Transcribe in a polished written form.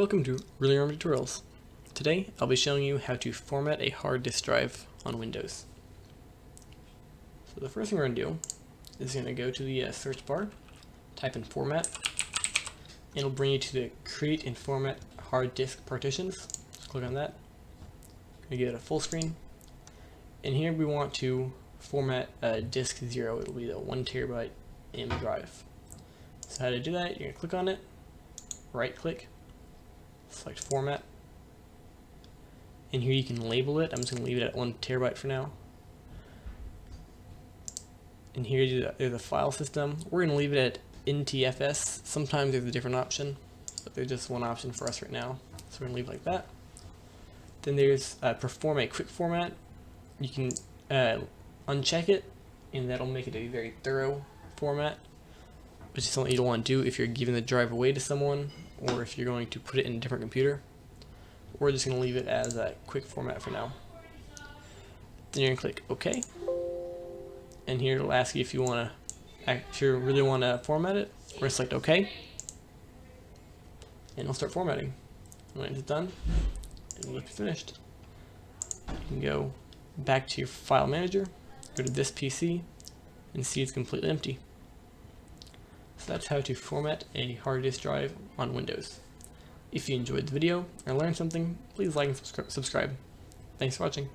Welcome to Really Arm Tutorials. Today I'll be showing you how to format a hard disk drive on Windows. So the first thing we're going to do is going to go to the search bar, type in format, and it'll bring you to the create and format hard disk partitions. Just click on that. We get a full screen, and here we want to format disk 0. It'll be the 1 terabyte M drive. So how to do that? You're going to click on it, right click, select format, and here you can label it. I'm just going to leave it at 1 terabyte for now. And here there's a file system. We're going to leave it at NTFS. Sometimes there's a different option, but there's just one option for us right now. So we're going to leave it like that. Then there's perform a quick format. You can uncheck it, and that'll make it a very thorough format, which is something you don't want to do if you're giving the drive away to someone, or if you're going to put it in a different computer. We're just going to leave it as a quick format for now. Then you're going to click OK, and here it'll ask you if you really want to format it. We're going to select OK, and it'll start formatting. When it's done, and look finished, you can go back to your file manager, go to this PC, and see it's completely empty. So that's how to format a hard disk drive on Windows. If you enjoyed the video or learned something, please like and subscribe. Thanks for watching.